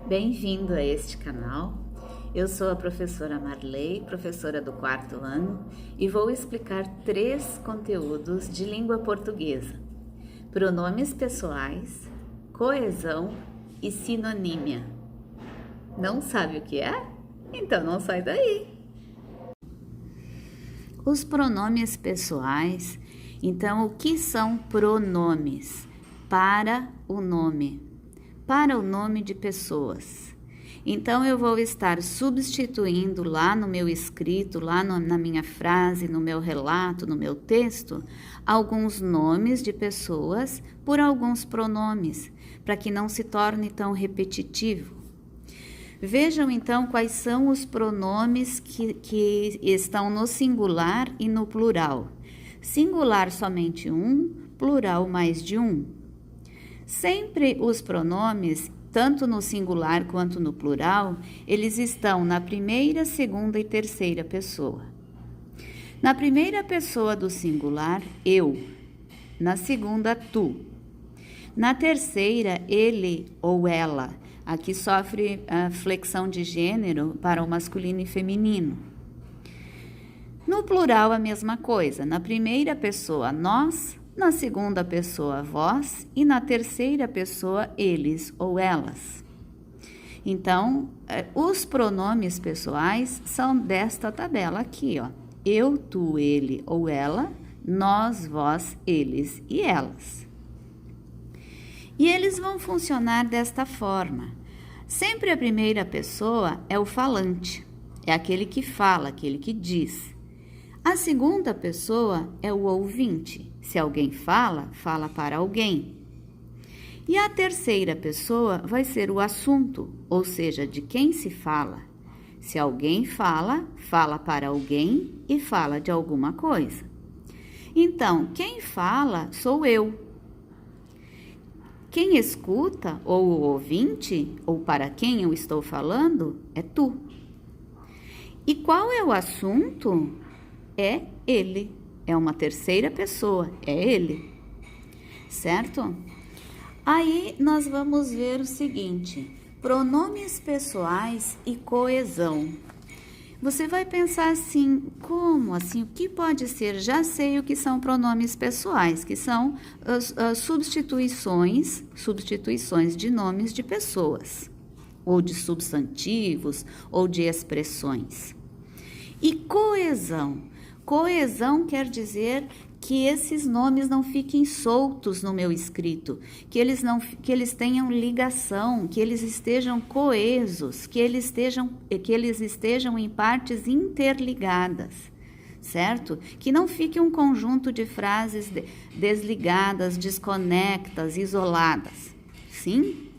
Bem-vindo a este canal. Eu sou a professora Marley, professora do 4º ano, e vou explicar 3 conteúdos de língua portuguesa: pronomes pessoais, coesão e sinonímia. Não sabe o que é? Então não sai daí! Os pronomes pessoais, então o que são pronomes? Para o nome de pessoas. Então, eu vou estar substituindo lá no meu escrito, na minha frase, no meu relato, no meu texto, alguns nomes de pessoas por alguns pronomes, para que não se torne tão repetitivo. Vejam, então, quais são os pronomes que estão no singular e no plural. Singular, somente um, plural, mais de um. Sempre os pronomes, tanto no singular quanto no plural, eles estão na primeira, segunda e terceira pessoa. Na primeira pessoa do singular, eu. Na segunda, tu. Na terceira, ele ou ela. Aqui sofre a flexão de gênero para o masculino e feminino. No plural, a mesma coisa. Na primeira pessoa, nós. Na segunda pessoa, vós, e na terceira pessoa, eles ou elas. Então, os pronomes pessoais são desta tabela aqui, ó. Eu, tu, ele ou ela, nós, vós, eles e elas. E eles vão funcionar desta forma. Sempre a primeira pessoa é o falante, é aquele que fala, aquele que diz. A segunda pessoa é o ouvinte. Se alguém fala, fala para alguém. E a terceira pessoa vai ser o assunto, ou seja, de quem se fala. Se alguém fala, fala para alguém e fala de alguma coisa. Então, quem fala sou eu. Quem escuta, ou o ouvinte, ou para quem eu estou falando, é tu. E qual é o assunto? É ele. É uma terceira pessoa, é ele, certo? Aí nós vamos ver o seguinte: pronomes pessoais e coesão. Você vai pensar assim, como assim? O que pode ser? Já sei o que são pronomes pessoais, que são substituições de nomes de pessoas, ou de substantivos, ou de expressões. E coesão? Coesão quer dizer que esses nomes não fiquem soltos no meu escrito, que eles tenham ligação, que eles estejam coesos, que eles estejam em partes interligadas, certo? Que não fique um conjunto de frases desligadas, desconectas, isoladas, sim?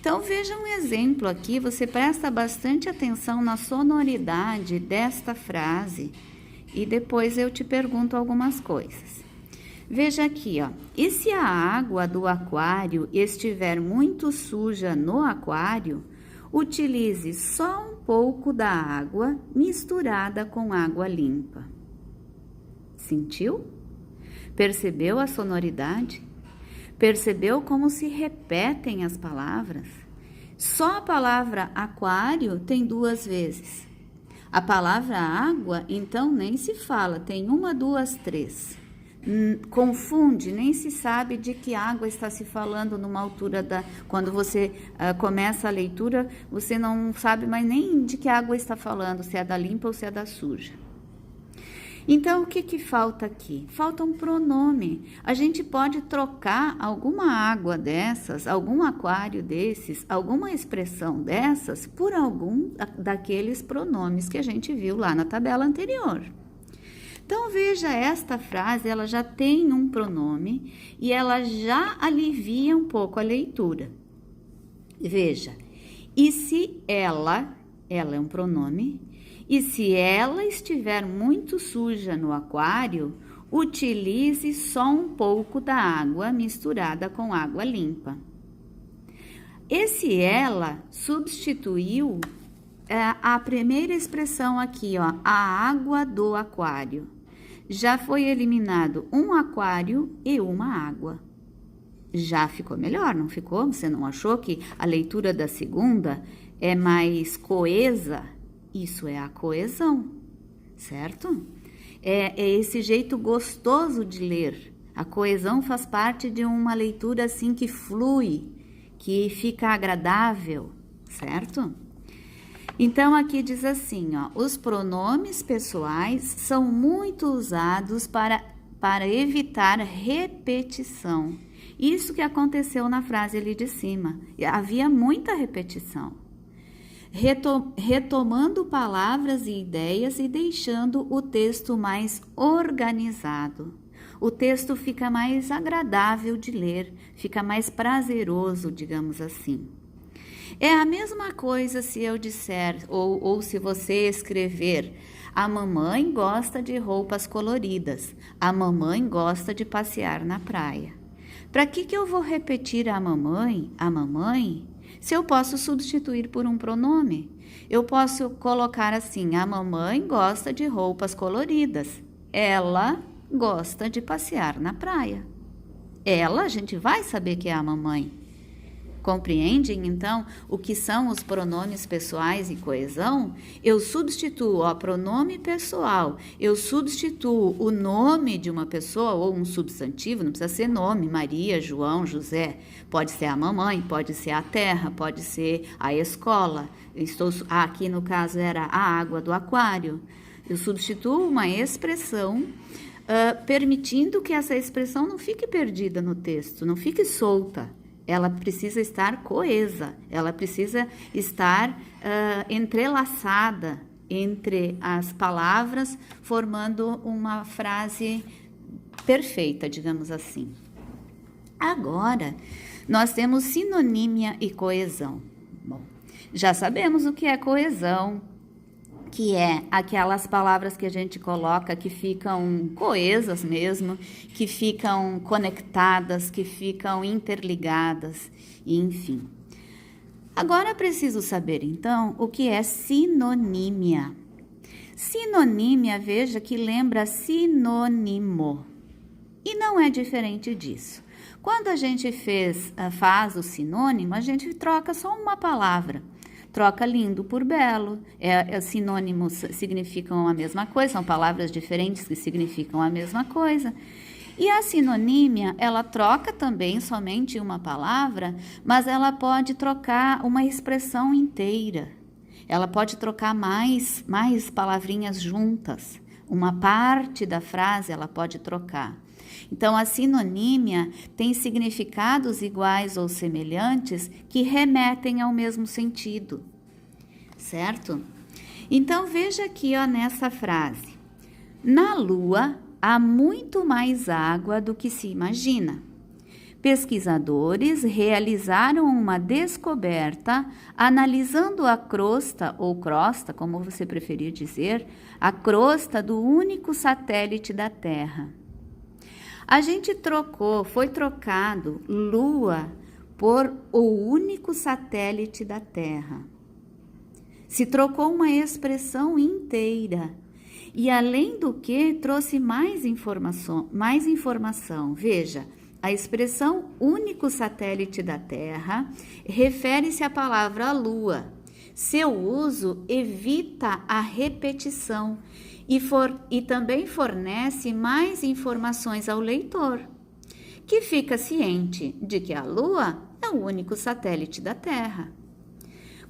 Então, veja um exemplo aqui, você presta bastante atenção na sonoridade desta frase, e depois eu te pergunto algumas coisas. Veja aqui, ó. E se a água do aquário estiver muito suja no aquário, utilize só um pouco da água misturada com água limpa. Sentiu? Percebeu a sonoridade? Percebeu como se repetem as palavras? Só a palavra aquário tem 2 vezes. A palavra água, então, nem se fala, tem 1, 2, 3. Confunde, nem se sabe de que água está se falando numa altura quando você começa a leitura, você não sabe mais nem de que água está falando, se é da limpa ou se é da suja. Então, o que falta aqui? Falta um pronome. A gente pode trocar alguma água dessas, algum aquário desses, alguma expressão dessas, por algum daqueles pronomes que a gente viu lá na tabela anterior. Então, veja, esta frase, ela já tem um pronome e ela já alivia um pouco a leitura. Veja, e se ela é um pronome, e se ela estiver muito suja no aquário, utilize só um pouco da água misturada com água limpa. Esse ela substituiu a primeira expressão aqui, ó, a água do aquário. Já foi eliminado um aquário e uma água. Já ficou melhor, não ficou? Você não achou que a leitura da segunda é mais coesa? Isso é a coesão, certo? É esse jeito gostoso de ler. A coesão faz parte de uma leitura assim que flui, que fica agradável, certo? Então, aqui diz assim, ó, os pronomes pessoais são muito usados para evitar repetição. Isso que aconteceu na frase ali de cima. Havia muita repetição. Retomando palavras e ideias e deixando o texto mais organizado. O texto fica mais agradável de ler, fica mais prazeroso, digamos assim. É a mesma coisa se eu disser, ou se você escrever, a mamãe gosta de roupas coloridas, a mamãe gosta de passear na praia. Para que eu vou repetir a mamãe, se eu posso substituir por um pronome? Eu posso colocar assim, a mamãe gosta de roupas coloridas, ela gosta de passear na praia. Ela, a gente vai saber que é a mamãe. Compreendem, então, o que são os pronomes pessoais e coesão? Eu substituo o pronome pessoal, eu substituo o nome de uma pessoa ou um substantivo, não precisa ser nome, Maria, João, José, pode ser a mamãe, pode ser a terra, pode ser a escola, aqui no caso era a água do aquário. Eu substituo uma expressão, permitindo que essa expressão não fique perdida no texto, não fique solta. Ela precisa estar coesa, ela precisa estar entrelaçada entre as palavras, formando uma frase perfeita, digamos assim. Agora, nós temos sinonímia e coesão. Bom, já sabemos o que é coesão, que é aquelas palavras que a gente coloca que ficam coesas mesmo, que ficam conectadas, que ficam interligadas, enfim. Agora é preciso saber, então, o que é sinonímia. Sinonímia, veja que lembra sinônimo, e não é diferente disso. Quando a gente faz o sinônimo, a gente troca só uma palavra. Troca lindo por belo, sinônimos significam a mesma coisa, são palavras diferentes que significam a mesma coisa. E a sinonímia, ela troca também somente uma palavra, mas ela pode trocar uma expressão inteira. Ela pode trocar mais palavrinhas juntas. Uma parte da frase ela pode trocar. Então, a sinonímia tem significados iguais ou semelhantes que remetem ao mesmo sentido, certo? Então, veja aqui, ó, nessa frase. Na Lua, há muito mais água do que se imagina. Pesquisadores realizaram uma descoberta analisando a crosta, ou crosta, como você preferir dizer, a crosta do único satélite da Terra. A gente foi trocado Lua por o único satélite da Terra. Se trocou uma expressão inteira. E além do que, trouxe mais informação. Veja, a expressão único satélite da Terra refere-se à palavra Lua. Seu uso evita a repetição e também fornece mais informações ao leitor, que fica ciente de que a Lua é o único satélite da Terra.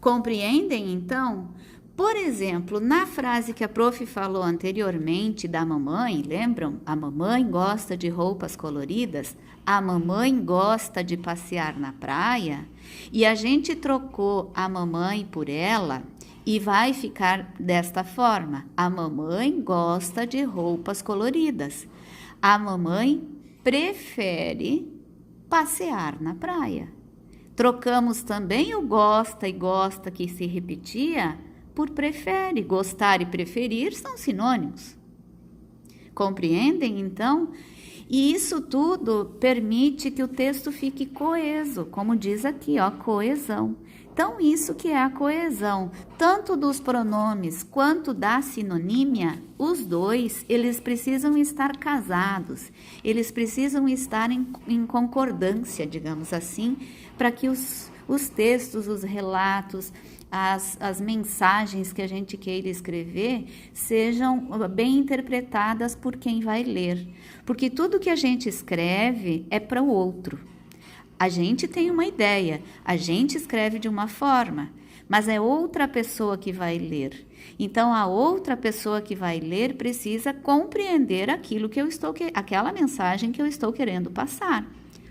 Compreendem, então? Por exemplo, na frase que a prof falou anteriormente da mamãe, lembram? A mamãe gosta de roupas coloridas, a mamãe gosta de passear na praia, e a gente trocou a mamãe por ela, e vai ficar desta forma: a mamãe gosta de roupas coloridas, a mamãe prefere passear na praia. Trocamos também o gosta e gosta, que se repetia, por prefere. Gostar e preferir são sinônimos. Compreendem, então? E isso tudo permite que o texto fique coeso, como diz aqui, ó, coesão. Então, isso que é a coesão, tanto dos pronomes quanto da sinonímia, os dois, eles precisam estar casados, eles precisam estar em concordância, digamos assim, para que os textos, os relatos, as mensagens que a gente queira escrever sejam bem interpretadas por quem vai ler. Porque tudo que a gente escreve é para o outro. A gente tem uma ideia, a gente escreve de uma forma, mas é outra pessoa que vai ler. Então, a outra pessoa que vai ler precisa compreender aquela mensagem que eu estou querendo passar.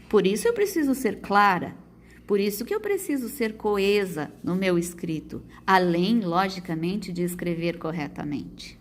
Por isso eu preciso ser clara, por isso que eu preciso ser coesa no meu escrito, além, logicamente, de escrever corretamente.